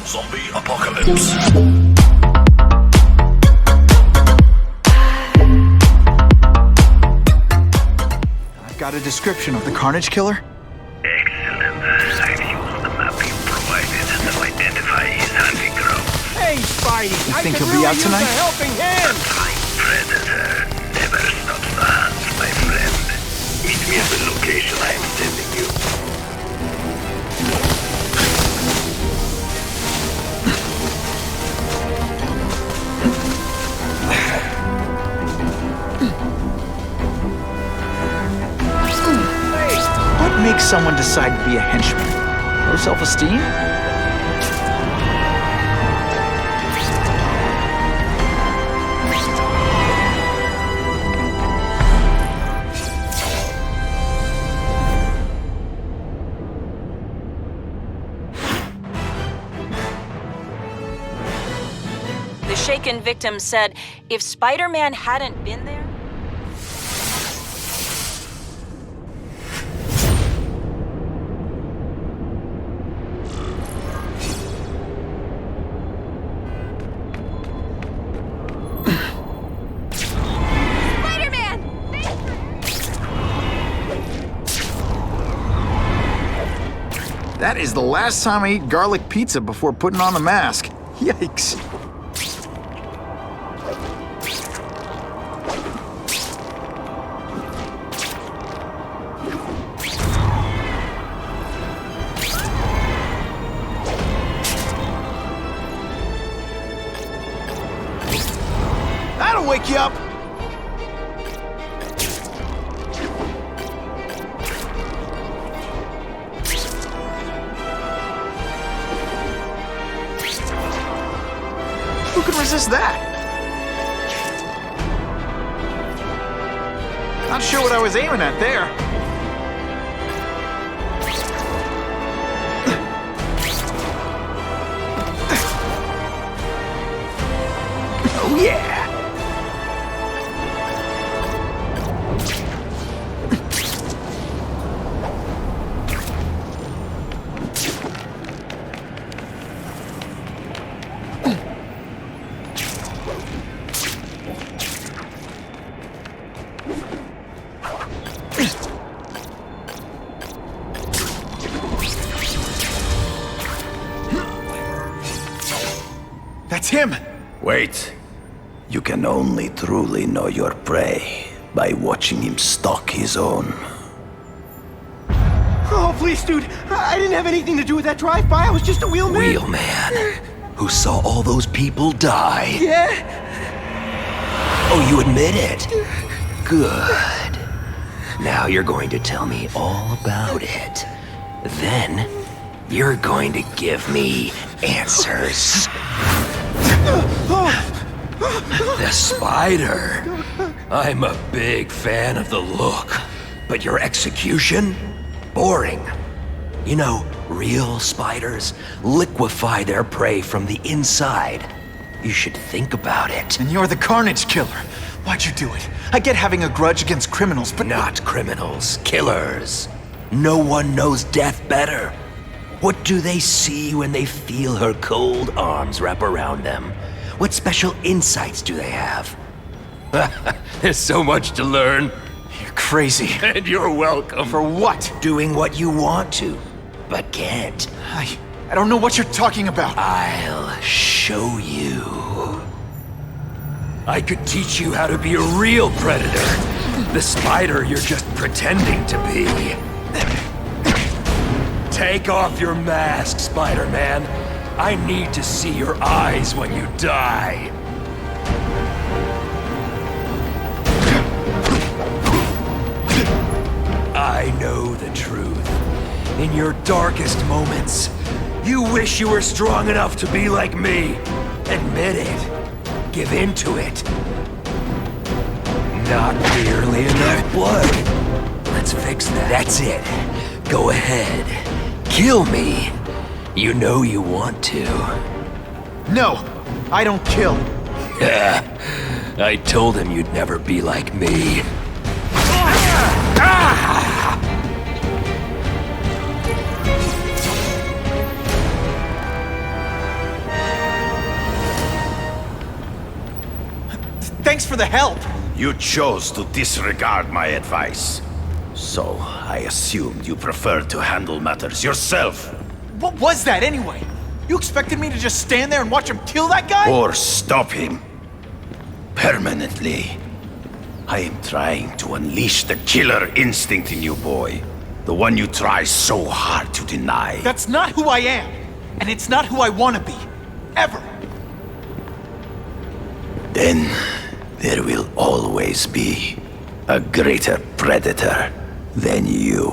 Zombie apocalypse. I've got a description of the Carnage Killer. Excellent. I've used the map you provided to identify his hunting ground. Hey, Spidey! You I think could he'll be really out use tonight? a helping hand! Predator never stops the hunt, my friend. Meet me at the location I am sending you. What makes someone decide to be a henchman? Low self-esteem? The shaken victim said if Spider-Man hadn't been there... That is the last time I eat garlic pizza before putting on the mask. Yikes. That'll wake you up. Who could resist that? Not sure what I was aiming at there. Oh yeah! That's him! Wait. You can only truly know your prey by watching him stalk his own. Oh, please, dude. I didn't have anything to do with that drive-by. I was just a wheelman. Wheelman, who saw all those people die. Yeah? Oh, you admit it? Good. Now you're going to tell me all about it. Then, you're going to give me answers. The spider. I'm a big fan of the look, but your execution? Boring. You know, real spiders liquefy their prey from the inside. You should think about it. And you're the Carnage Killer. Why'd you do it? I get having a grudge against criminals, but Not criminals, killers. No one knows death better. What do they see when they feel her cold arms wrap around them? What special insights do they have? There's so much to learn. You're crazy. And you're welcome. For what? Doing what you want to, but can't. I don't know what you're talking about. I'll show you. I could teach you how to be a real predator. The spider you're just pretending to be. Take off your mask, Spider-Man. I need to see your eyes when you die. I know the truth. In your darkest moments, you wish you were strong enough to be like me. Admit it. Give in to it. Not nearly enough blood. Let's fix that. That's it. Go ahead. Kill me. You know you want to. No, I don't kill. I told him you'd never be like me. Thanks for the help. You chose to disregard my advice. So, I assumed you preferred to handle matters yourself. What was that anyway? You expected me to just stand there and watch him kill that guy? Or stop him. Permanently. I am trying to unleash the killer instinct in you, boy. The one you try so hard to deny. That's not who I am. And it's not who I want to be. Ever. Then, there will always be a greater predator than you.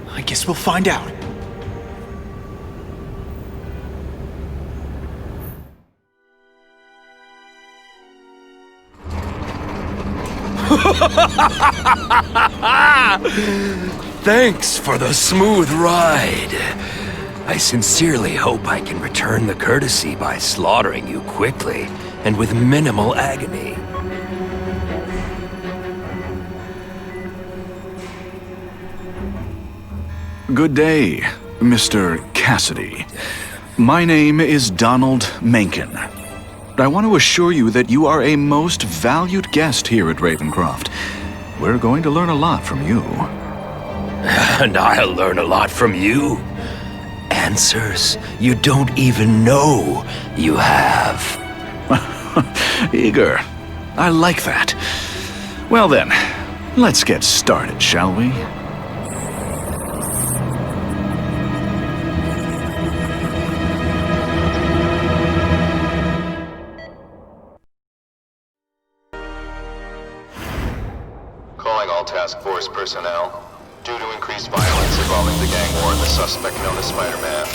I guess we'll find out. Thanks for the smooth ride. I sincerely hope I can return the courtesy by slaughtering you quickly and with minimal agony. Good day, Mr. Cassidy. My name is Donald Mencken. I want to assure you that you are a most valued guest here at Ravencroft. We're going to learn a lot from you. And I'll learn a lot from you. Answers you don't even know you have. Eager. I like that. Well then, let's get started, shall we? Calling all task force personnel. Due to increased violence involving the gang war and the suspect known as Spider-Man,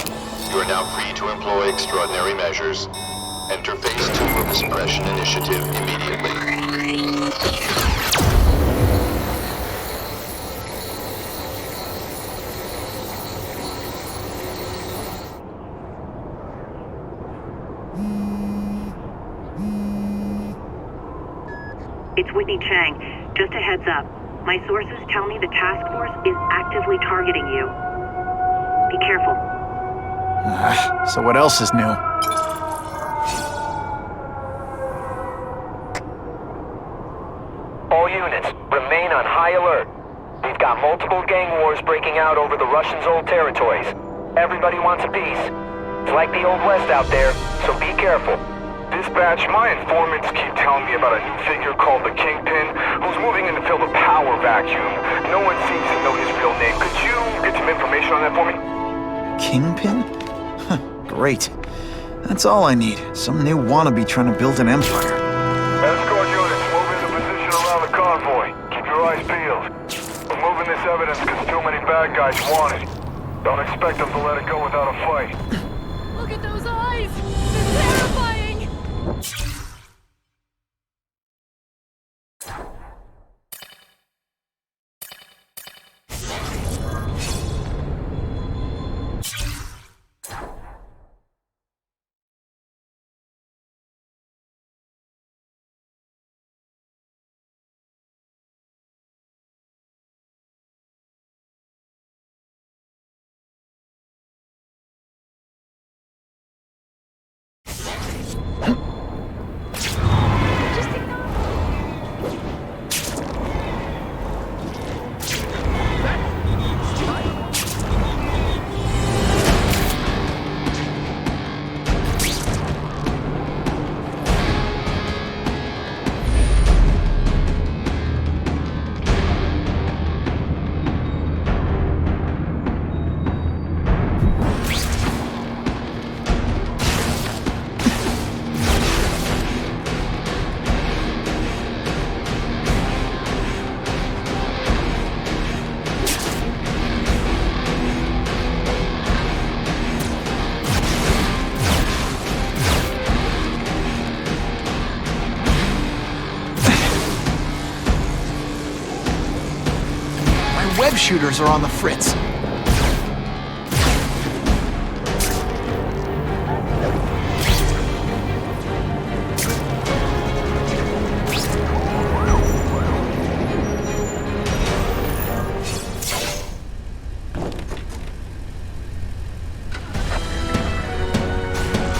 you are now free to employ extraordinary measures. Enter Phase 2 of the Suppression Initiative immediately. It's Whitney Chang. Just a heads up. My sources tell me the task force is actively targeting you. Be careful. So what else is new? All units, remain on high alert. We've got multiple gang wars breaking out over the Russians' old territories. Everybody wants a piece. It's like the Old West out there, so be careful. Dispatch, my informants keep telling me about a new figure called the Kingpin, who's moving in to fill the power vacuum. No one seems to know his real name. Could you get some information on that for me? Kingpin? Huh, great. That's all I need. Some new wannabe trying to build an empire. Escort units, move into position around the convoy. Keep your eyes peeled. We're moving this evidence because too many bad guys want it. Don't expect them to let it go without a fight. Look at those eyes! They're terrifying! Web shooters are on the fritz.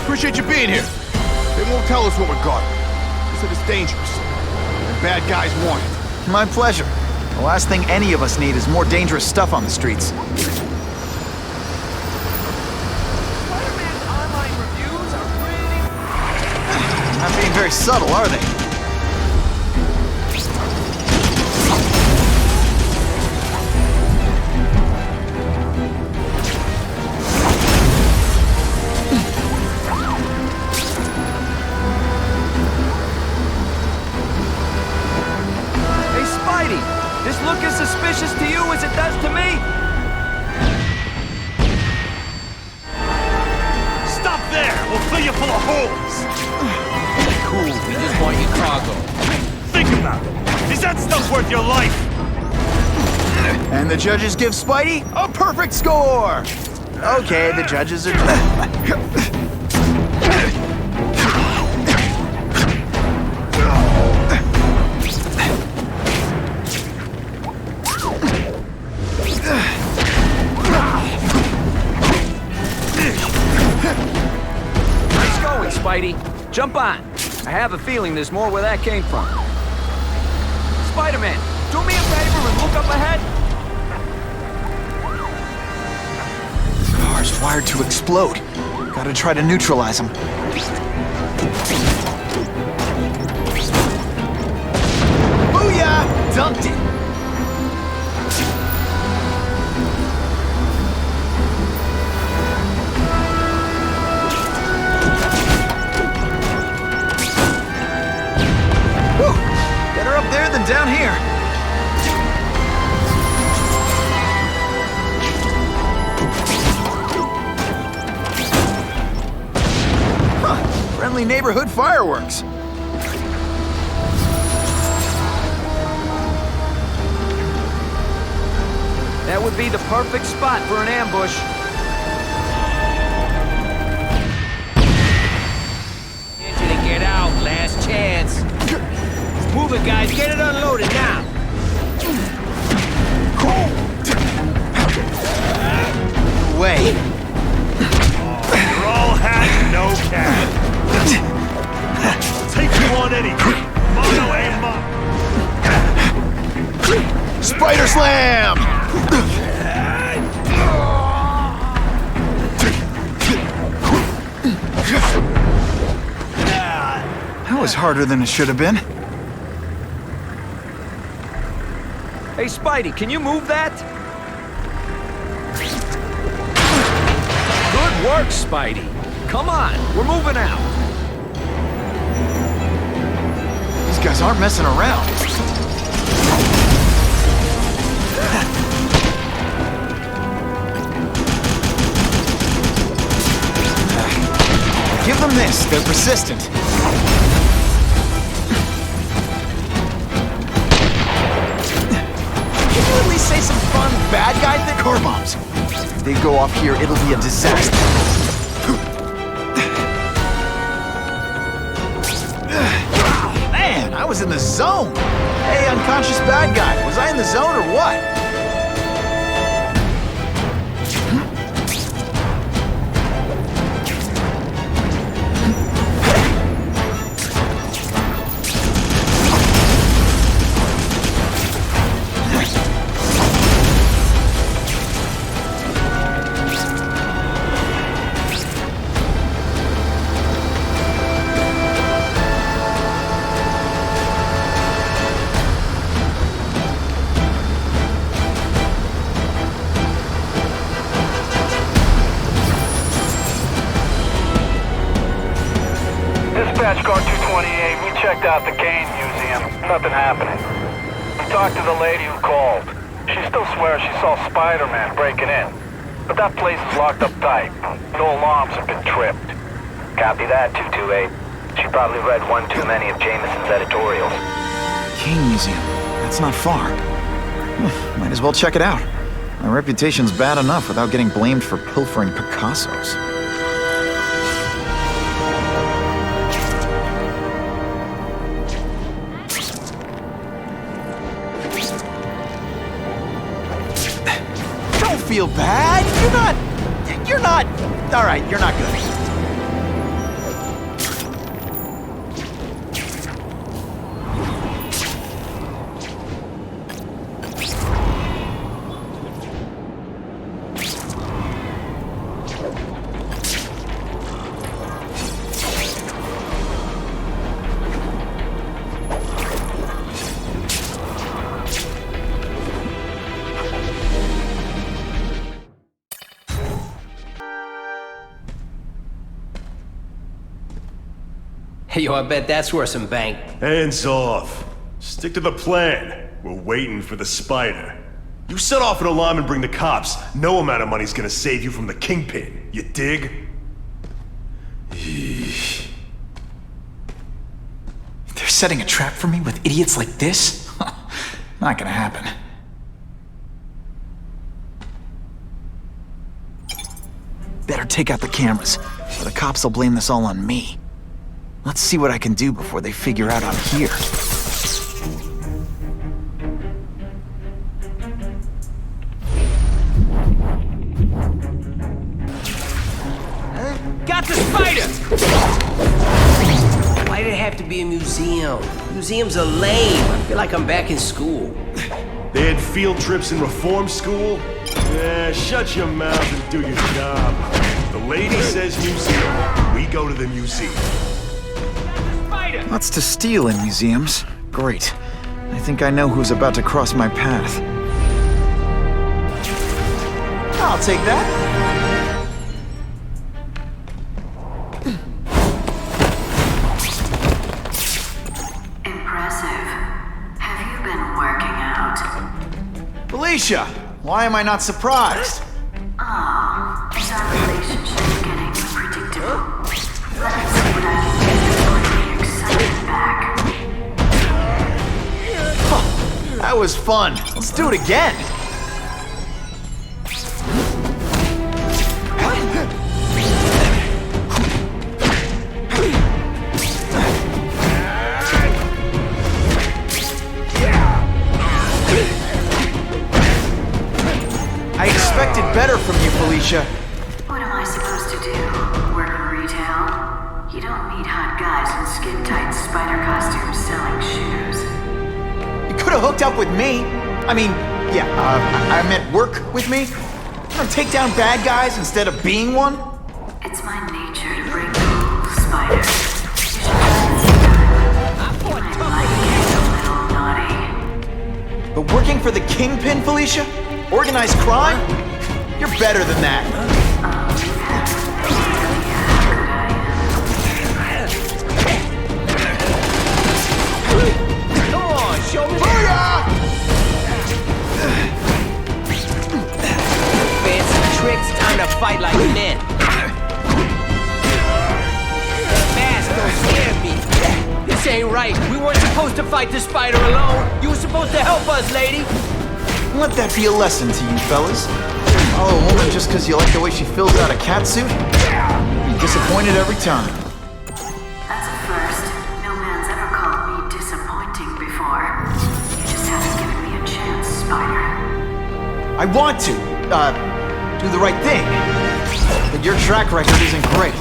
Appreciate you being here. They won't tell us what we're guarding. They said it's dangerous. And bad guys want it. My pleasure. The last thing any of us need is more dangerous stuff on the streets. Spider-Man's online reviews are pretty... Not being very subtle, are they? This look as suspicious to you as it does to me? Stop there! We'll fill you full of holes! Cool, we just want your cargo. Think about it! Is that stuff worth your life? And the judges give Spidey a perfect score! Okay, the judges are... Spidey, jump on. I have a feeling there's more where that came from. Spider-Man, do me a favor and look up ahead. The car's wired to explode. Gotta try to neutralize them. Booyah! Dunked it! Up there than down here. Huh, friendly neighborhood fireworks. That would be the perfect spot for an ambush. Need you to get out, last chance. Move it, guys. Get it unloaded now. Way. You're all hat, no cat. Take you on anything. Mono aim up. Spider Slam! That was harder than it should have been. Hey, Spidey, can you move that? Good work, Spidey. Come on, we're moving out. These guys aren't messing around. Give them this, they're persistent. At least say some fun bad guy thing. Car bombs. If they go off here, it'll be a disaster. Man, I was in the zone. Hey, unconscious bad guy, was I in the zone or what? Dispatch car 228, we checked out the Kane Museum. Nothing happening. We talked to the lady who called. She still swears she saw Spider-Man breaking in. But that place is locked up tight. No alarms have been tripped. Copy that, 228. She probably read one too many of Jameson's editorials. Kane Museum. That's not far. Might as well check it out. My reputation's bad enough without getting blamed for pilfering Picassos. Don't feel bad. You're not... All right, you're not good. Yo, I bet that's worth some bank. Hands off. Stick to the plan. We're waiting for the spider. You set off an alarm and bring the cops. No amount of money's gonna save you from the kingpin. You dig? They're setting a trap for me with idiots like this? Not gonna happen. Better take out the cameras, or the cops will blame this all on me. Let's see what I can do before they figure out I'm here. Got the spider! Why did it have to be a museum? Museums are lame. I feel like I'm back in school. They had field trips in reform school? Shut your mouth and do your job. The lady says museum. We go to the museum. Lots to steal in museums. Great. I think I know who's about to cross my path. I'll take that. Impressive. Have you been working out? Felicia, why am I not surprised? Oh, is our relationship getting predictable? Let me see what I can do to put the excitement back. That was fun. Let's do it again. I expected better from you, Felicia. What am I supposed to do? Work in retail? You don't need hot guys in skin-tight spider costumes selling shoes. You could have hooked up with me. I mean, yeah, I meant work with me. Take down bad guys instead of being one. It's my nature to bring cool spiders. You should try this time. You might like it a little naughty. But working for the kingpin, Felicia? Organized crime? You're better than that. Come on, show me. Fancy tricks, time to fight like men. That mask don't scare me. This ain't right. We weren't supposed to fight the spider alone. You were supposed to help us, lady. Let that be a lesson to you, fellas. Follow a woman just because you like the way she fills out a catsuit? You'll be disappointed every time. That's a first. No man's ever called me disappointing before. You just haven't given me a chance, Spider. I want to, do the right thing. But your track record isn't great.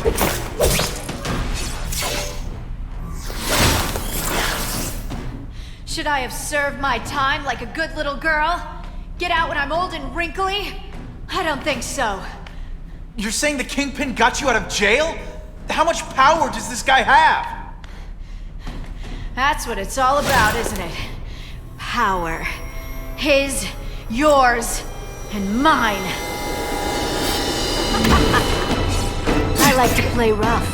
Should I have served my time like a good little girl? Get out when I'm old and wrinkly? I don't think so. You're saying the kingpin got you out of jail? How much power does this guy have? That's what it's all about, isn't it? Power. His, yours, and mine. I like to play rough.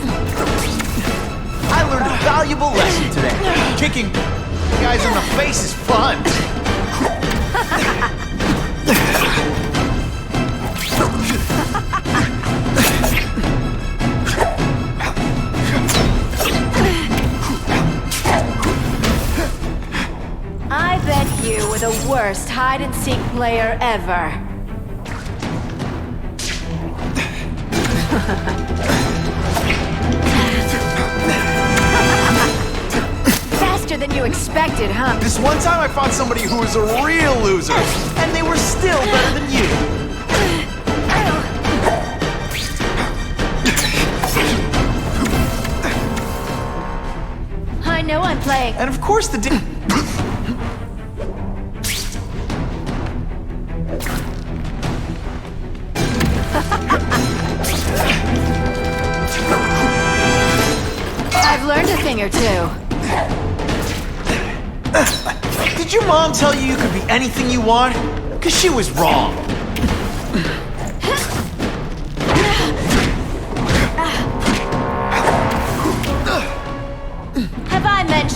I learned a valuable lesson today. Kicking guys in the face is fun. I bet you were the worst hide-and-seek player ever. Faster than you expected, huh? This one time I found somebody who was a real loser, and they were still better than you. I know I'm playing. And of course the I've learned a thing or two. Did your mom tell you you could be anything you want? Because she was wrong.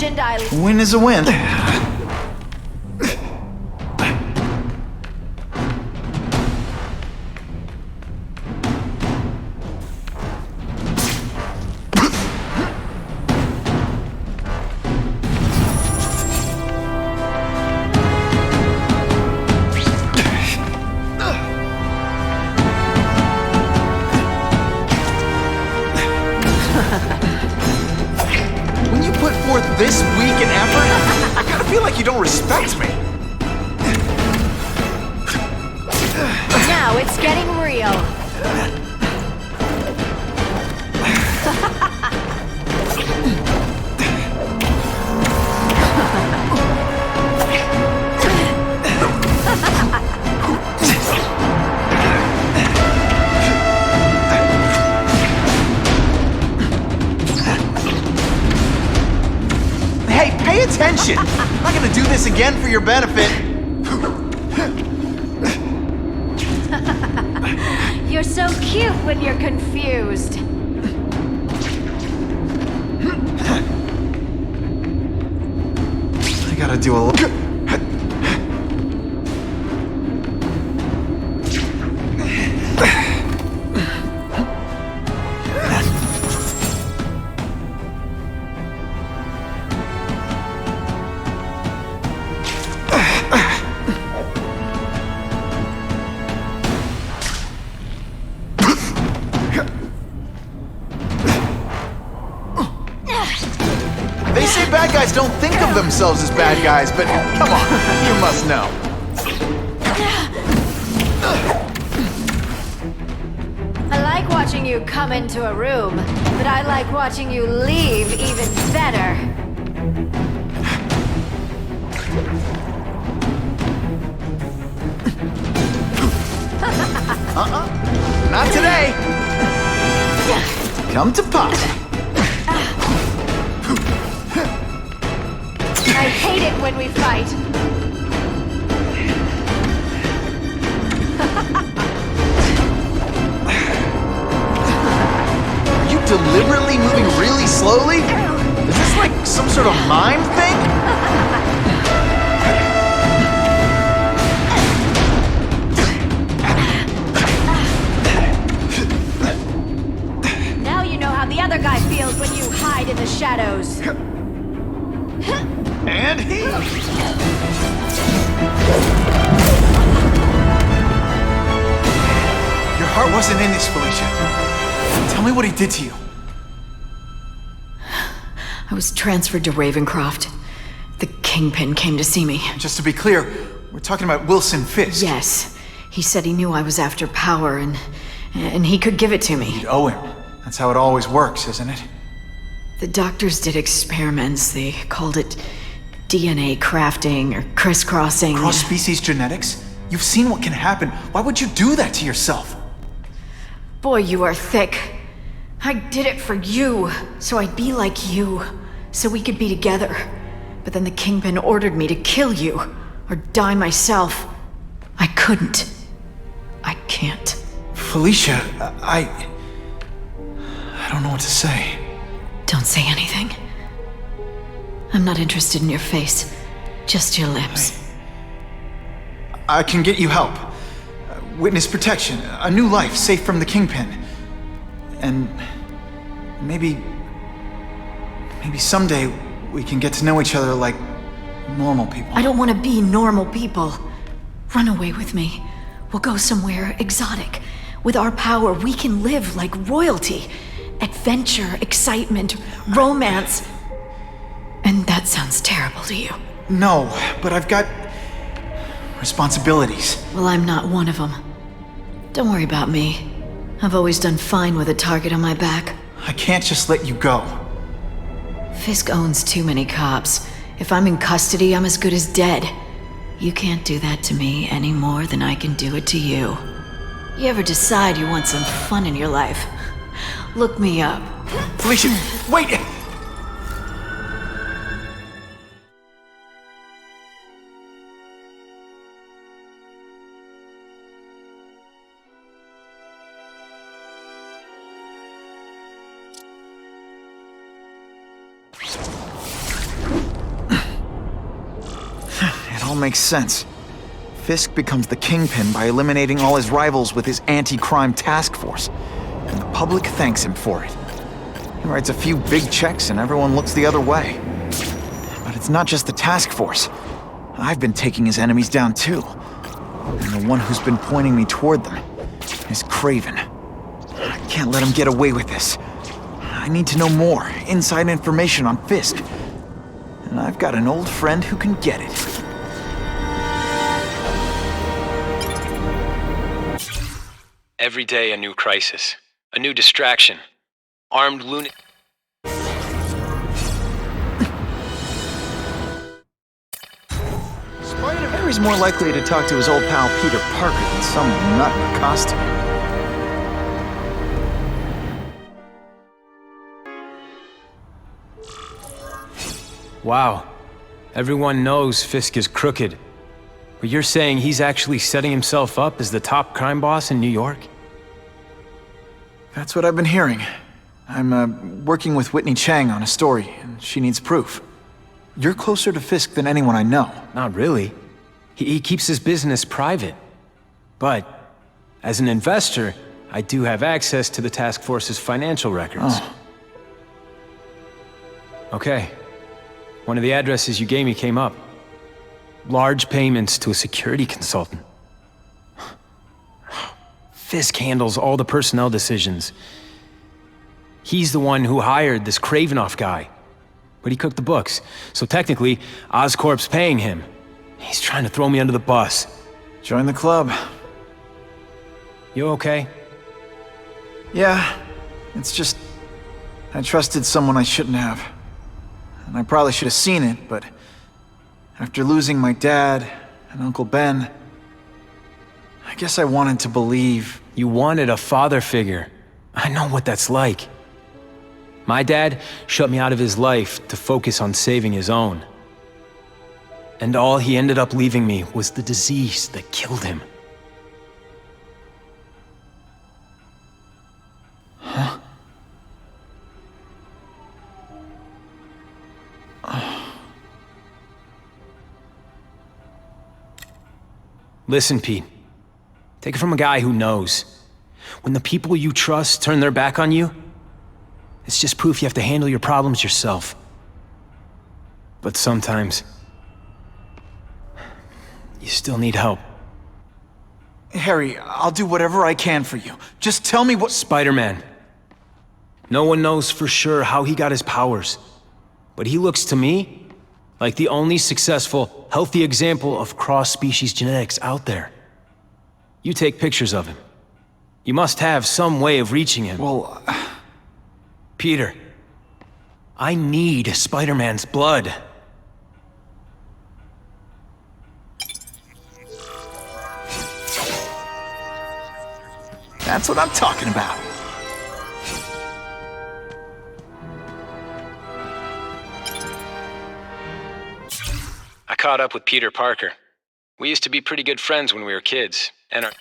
mentioned I... Win is a win. When you put forth this week in effort, I gotta feel like you don't respect me. Now it's getting real. Hey, pay attention! I'm not gonna do this again for your benefit. You're so cute when you're confused. I gotta do a little... They say bad guys don't think of themselves as bad guys, but come on, you must know. I like watching you come into a room, but I like watching you leave even better. Not today. Come to Pop. I hate it when we fight. Are you deliberately moving really slowly? Is this like some sort of mime thing? Now you know how the other guy feels when you hide in the shadows. And he... Your heart wasn't in this, Felicia. Tell me what he did to you. I was transferred to Ravencroft. The Kingpin came to see me. Just to be clear, we're talking about Wilson Fisk. Yes. He said he knew I was after power and he could give it to me. You'd owe him. That's how it always works, isn't it? The doctors did experiments. They called it DNA crafting or crisscrossing. Cross-species genetics? You've seen what can happen. Why would you do that to yourself? Boy, you are thick. I did it for you, so I'd be like you, so we could be together. But then the Kingpin ordered me to kill you, or die myself. I couldn't. I can't. Felicia, I don't know what to say. Don't say anything. I'm not interested in your face, just your lips. I can get you help. Witness protection, a new life safe from the Kingpin. And maybe someday we can get to know each other like normal people. I don't want to be normal people. Run away with me. We'll go somewhere exotic. With our power, we can live like royalty. Adventure, excitement, romance. And that sounds terrible to you. No, but I've got responsibilities. Well, I'm not one of them. Don't worry about me. I've always done fine with a target on my back. I can't just let you go. Fisk owns too many cops. If I'm in custody, I'm as good as dead. You can't do that to me any more than I can do it to you. You ever decide you want some fun in your life? Look me up. Felicia, wait! all makes sense. Fisk becomes the Kingpin by eliminating all his rivals with his anti-crime task force, and the public thanks him for it. He writes a few big checks and everyone looks the other way. But it's not just the task force. I've been taking his enemies down too. And the one who's been pointing me toward them is Craven. I can't let him get away with this. I need to know more, inside information on Fisk. And I've got an old friend who can get it. Every day a new crisis, a new distraction. Armed lunatic. Harry's more likely to talk to his old pal Peter Parker than some nut in a costume. Wow. Everyone knows Fisk is crooked. But you're saying he's actually setting himself up as the top crime boss in New York? That's what I've been hearing. I'm working with Whitney Chang on a story, and she needs proof. You're closer to Fisk than anyone I know. Not really. He keeps his business private. But, as an investor, I do have access to the task force's financial records. Oh. Okay. One of the addresses you gave me came up. Large payments to a security consultant. Fisk handles all the personnel decisions. He's the one who hired this Kravinoff guy. But he cooked the books, so technically, Oscorp's paying him. He's trying to throw me under the bus. Join the club. You okay? Yeah, it's just... I trusted someone I shouldn't have. And I probably should have seen it, but... after losing my dad and Uncle Ben... I guess I wanted to believe... You wanted a father figure. I know what that's like. My dad shut me out of his life to focus on saving his own. And all he ended up leaving me was the disease that killed him. Huh? Listen, Pete. Take it from a guy who knows. When the people you trust turn their back on you, it's just proof you have to handle your problems yourself. But sometimes, you still need help. Harry, I'll do whatever I can for you. Just tell me what— Spider-Man. No one knows for sure how he got his powers. But he looks to me like the only successful, healthy example of cross-species genetics out there. You take pictures of him. You must have some way of reaching him. Well... Peter, I need Spider-Man's blood. That's what I'm talking about. I caught up with Peter Parker. We used to be pretty good friends when we were kids, and our...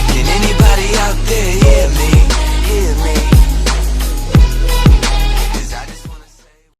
Can anybody out there hear me? Hear me?